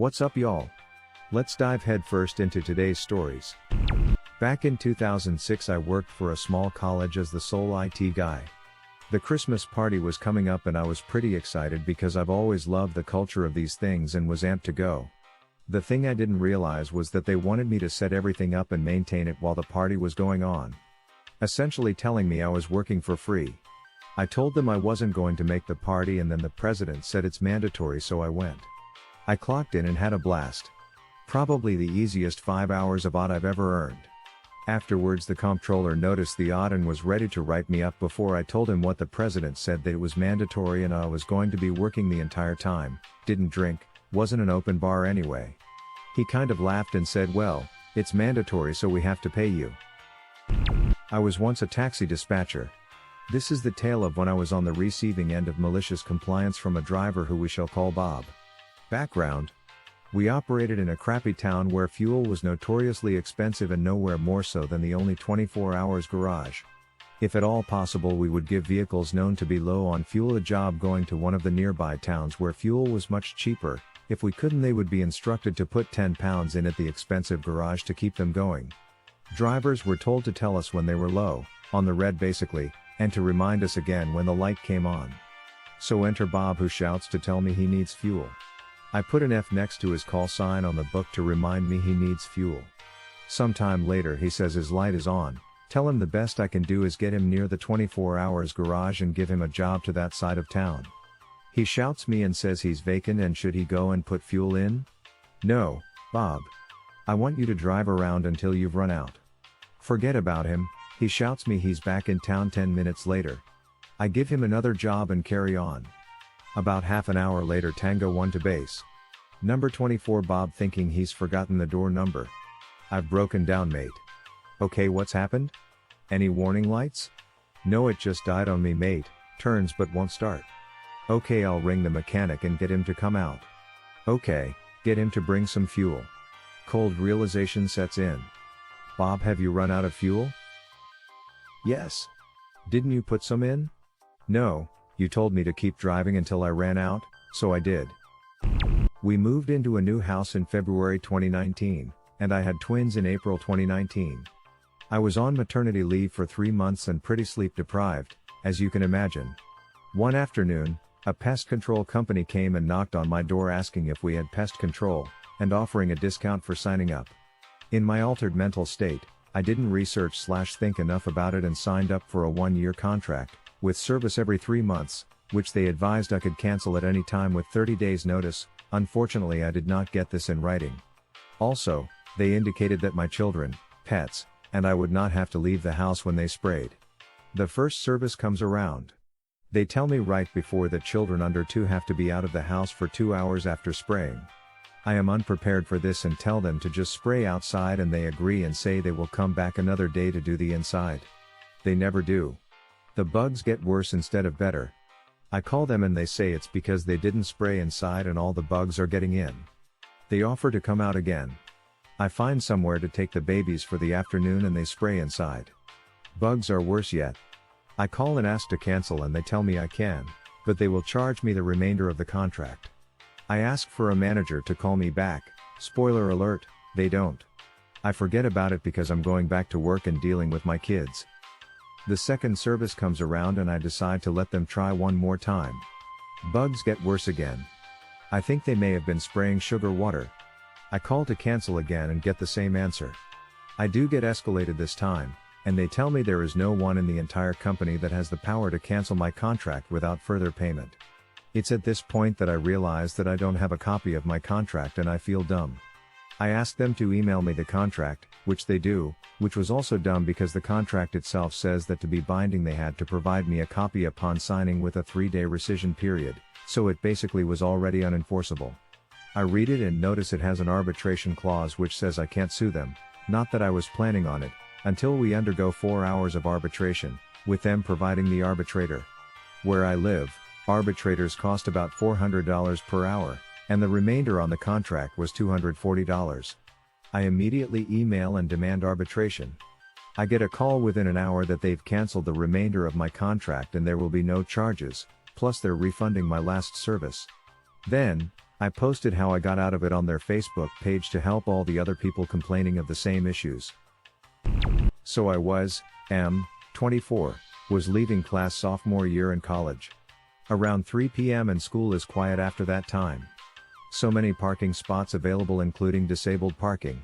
What's up y'all? Let's dive headfirst into today's stories. Back in 2006 I worked for a small college as the sole IT guy. The Christmas party was coming up and I was pretty excited because I've always loved the culture of these things and was amped to go. The thing I didn't realize was that they wanted me to set everything up and maintain it while the party was going on. Essentially telling me I was working for free. I told them I wasn't going to make the party and then the president said it's mandatory, so I went. I clocked in and had a blast. Probably the easiest 5 hours of odd I've ever earned. Afterwards the comptroller noticed the odd and was ready to write me up before I told him what the president said, that it was mandatory and I was going to be working the entire time, didn't drink, wasn't an open bar anyway. He kind of laughed and said, well, it's mandatory so we have to pay you. I was once a taxi dispatcher. This is the tale of when I was on the receiving end of malicious compliance from a driver who we shall call Bob. Background: we operated in a crappy town where fuel was notoriously expensive and nowhere more so than the only 24 hours garage. If at all possible we would give vehicles known to be low on fuel a job going to one of the nearby towns where fuel was much cheaper. If we couldn't, they would be instructed to put 10 pounds in at the expensive garage to keep them going. Drivers were told to tell us when they were low, on the red basically, and to remind us again when the light came on. So enter Bob, who shouts to tell me he needs fuel. I put an F next to his call sign on the book to remind me he needs fuel. Sometime later he says his light is on. Tell him the best I can do is get him near the 24 hours garage and give him a job to that side of town. He shouts me and says he's vacant and should he go and put fuel in? No, Bob. I want you to drive around until you've run out. Forget about him, he shouts me. He's back in town 10 minutes later. I give him another job and carry on. About half an hour later, Tango 1 to base. Number 24. Bob, thinking he's forgotten the door number. I've broken down, mate. Okay, what's happened? Any warning lights? No, it just died on me, mate. Turns but won't start. Okay, I'll ring the mechanic and get him to come out. Okay, get him to bring some fuel. Cold realization sets in. Bob, have you run out of fuel? Yes. Didn't you put some in? No, you told me to keep driving until I ran out, so I did. We moved into a new house in February 2019, and I had twins in April 2019. I was on maternity leave for 3 months and pretty sleep deprived, as you can imagine. One afternoon, a pest control company came and knocked on my door asking if we had pest control, and offering a discount for signing up. In my altered mental state, I didn't research/think enough about it and signed up for a 1-year contract, with service every 3 months, which they advised I could cancel at any time with 30 days notice. Unfortunately, I did not get this in writing. Also, they indicated that my children, pets, and I would not have to leave the house when they sprayed. The first service comes around. They tell me right before that children under 2 have to be out of the house for 2 hours after spraying. I am unprepared for this and tell them to just spray outside, and they agree and say they will come back another day to do the inside. They never do. The bugs get worse instead of better. I call them and they say it's because they didn't spray inside and all the bugs are getting in. They offer to come out again. I find somewhere to take the babies for the afternoon and they spray inside. Bugs are worse yet. I call and ask to cancel and they tell me I can, but they will charge me the remainder of the contract. I ask for a manager to call me back. Spoiler alert, they don't. I forget about it because I'm going back to work and dealing with my kids. The second service comes around and I decide to let them try one more time. Bugs get worse again. I think they may have been spraying sugar water. I call to cancel again and get the same answer. I do get escalated this time, and they tell me there is no one in the entire company that has the power to cancel my contract without further payment. It's at this point that I realize that I don't have a copy of my contract and I feel dumb. I ask them to email me the contract, which they do, which was also dumb because the contract itself says that to be binding they had to provide me a copy upon signing with a 3-day rescission period, so it basically was already unenforceable. I read it and notice it has an arbitration clause which says I can't sue them, not that I was planning on it, until we undergo 4 hours of arbitration, with them providing the arbitrator. Where I live, arbitrators cost about $400 per hour, and the remainder on the contract was $240. I immediately email and demand arbitration. I get a call within an hour that they've canceled the remainder of my contract and there will be no charges, plus they're refunding my last service. Then, I posted how I got out of it on their Facebook page to help all the other people complaining of the same issues. So I was, 24, was leaving class sophomore year in college. Around 3 p.m. and school is quiet after that time. So many parking spots available including disabled parking.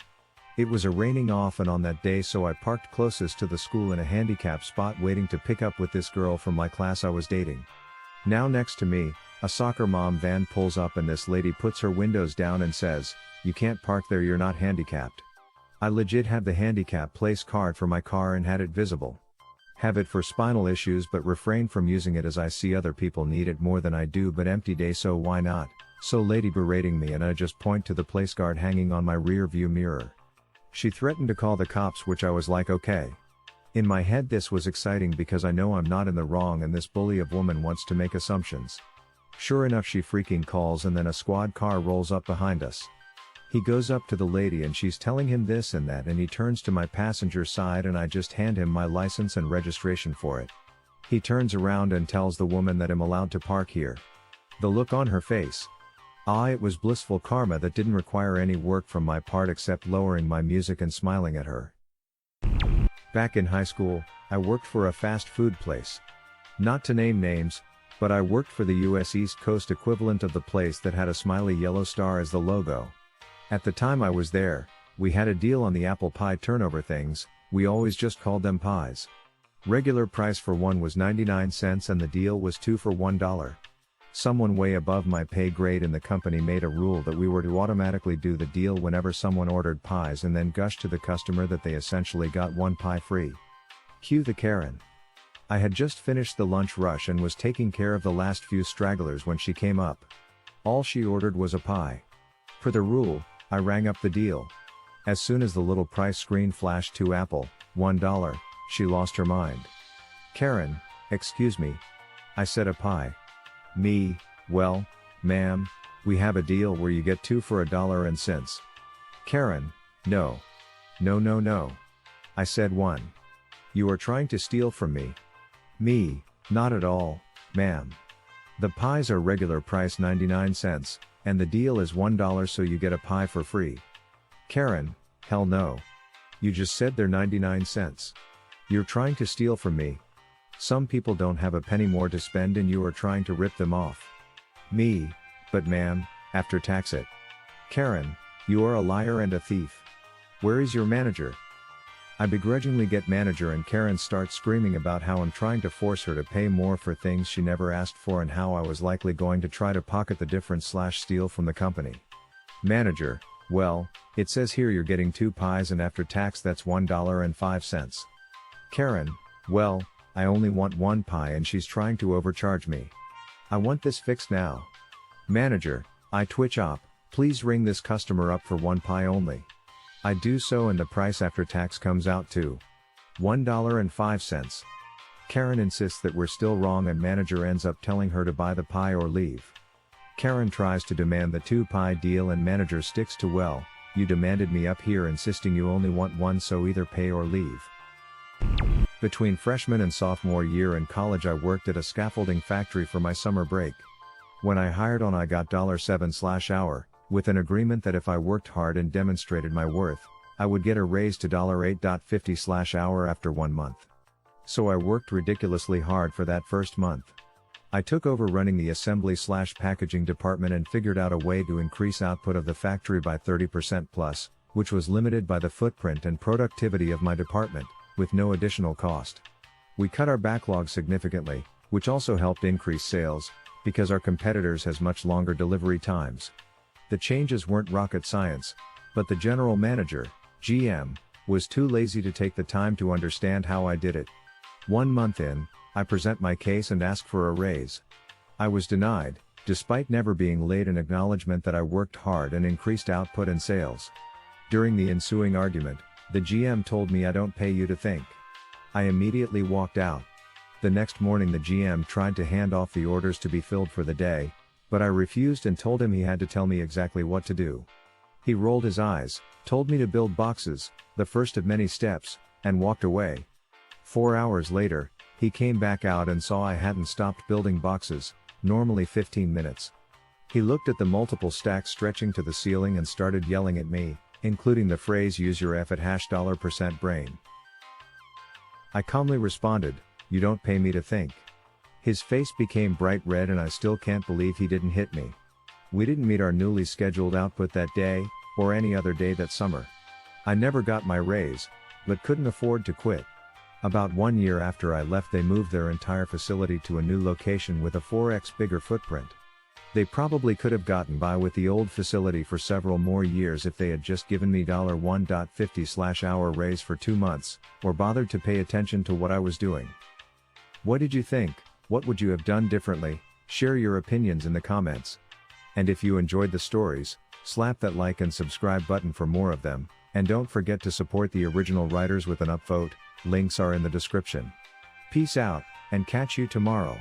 It was raining off and on that day, so I parked closest to the school in a handicap spot waiting to pick up with this girl from my class I was dating. Now next to me, a soccer mom van pulls up and this lady puts her windows down and says, "You can't park there, you're not handicapped." I legit have the handicap place card for my car and had it visible. Have it for spinal issues but refrain from using it as I see other people need it more than I do, but empty day, so why not? So lady berating me and I just point to the place guard hanging on my rear view mirror. She threatened to call the cops, which I was like okay. In my head this was exciting because I know I'm not in the wrong and this bully of woman wants to make assumptions. Sure enough she freaking calls and then a squad car rolls up behind us. He goes up to the lady and she's telling him this and that and he turns to my passenger side and I just hand him my license and registration for it. He turns around and tells the woman that I'm allowed to park here. The look on her face. It was blissful karma that didn't require any work from my part except lowering my music and smiling at her. Back in high school, I worked for a fast food place. Not to name names, but I worked for the US East Coast equivalent of the place that had a smiley yellow star as the logo. At the time I was there, we had a deal on the apple pie turnover things, we always just called them pies. Regular price for one was 99 cents and the deal was 2 for $1. Someone way above my pay grade in the company made a rule that we were to automatically do the deal whenever someone ordered pies and then gush to the customer that they essentially got one pie free. Cue the Karen. I had just finished the lunch rush and was taking care of the last few stragglers when she came up. All she ordered was a pie. Per the rule, I rang up the deal. As soon as the little price screen flashed to Apple, $1, she lost her mind. "Karen, excuse me." I said, "A pie." Me, "Well, ma'am, we have a deal where you get 2 for $1 and cents. Karen, no. No, no, no. I said 1. You are trying to steal from me. Me, not at all, ma'am. The pies are regular price 99 cents, and the deal is $1 so you get a pie for free. Karen, hell no. You just said they're 99 cents. You're trying to steal from me. Some people don't have a penny more to spend and you are trying to rip them off. Me, but ma'am, after tax it. Karen, you are a liar and a thief. Where is your manager?" I begrudgingly get manager and Karen starts screaming about how I'm trying to force her to pay more for things she never asked for and how I was likely going to try to pocket the difference/steal from the company. Manager, "Well, it says here you're getting 2 pies and after tax that's $1.05. Karen, "Well, I only want 1 pie and she's trying to overcharge me. I want this fixed now." Manager, I twitch up, "Please ring this customer up for 1 pie only." I do so and the price after tax comes out to $1.05. Karen insists that we're still wrong and manager ends up telling her to buy the pie or leave. Karen tries to demand the 2 pie deal and manager sticks to, "Well, you demanded me up here insisting you only want 1, so either pay or leave." Between freshman and sophomore year in college I worked at a scaffolding factory for my summer break. When I hired on I got $7/hour, with an agreement that if I worked hard and demonstrated my worth, I would get a raise to $8.50/hour after 1 month. So I worked ridiculously hard for that first month. I took over running the assembly/packaging department and figured out a way to increase output of the factory by 30% plus, which was limited by the footprint and productivity of my department, with no additional cost. We cut our backlog significantly, which also helped increase sales, because our competitors has much longer delivery times. The changes weren't rocket science, but the general manager, GM, was too lazy to take the time to understand how I did it. 1 month in, I present my case and ask for a raise. I was denied, despite never being laid an acknowledgement that I worked hard and increased output and sales. During the ensuing argument, the GM told me, "I don't pay you to think." I immediately walked out. The next morning the GM tried to hand off the orders to be filled for the day, but I refused and told him he had to tell me exactly what to do. He rolled his eyes, told me to build boxes, the first of many steps, and walked away. 4 hours later, he came back out and saw I hadn't stopped building boxes, normally 15 minutes. He looked at the multiple stacks stretching to the ceiling and started yelling at me, including the phrase "use your F at $% brain." I calmly responded, "You don't pay me to think." His face became bright red and I still can't believe he didn't hit me. We didn't meet our newly scheduled output that day, or any other day that summer. I never got my raise, but couldn't afford to quit. About 1 year after I left, they moved their entire facility to a new location with a 4x bigger footprint. They probably could have gotten by with the old facility for several more years if they had just given me $1.50/hour raise for 2 months, or bothered to pay attention to what I was doing. What did you think? What would you have done differently? Share your opinions in the comments. And if you enjoyed the stories, slap that like and subscribe button for more of them, and don't forget to support the original writers with an upvote. Links are in the description. Peace out, and catch you tomorrow.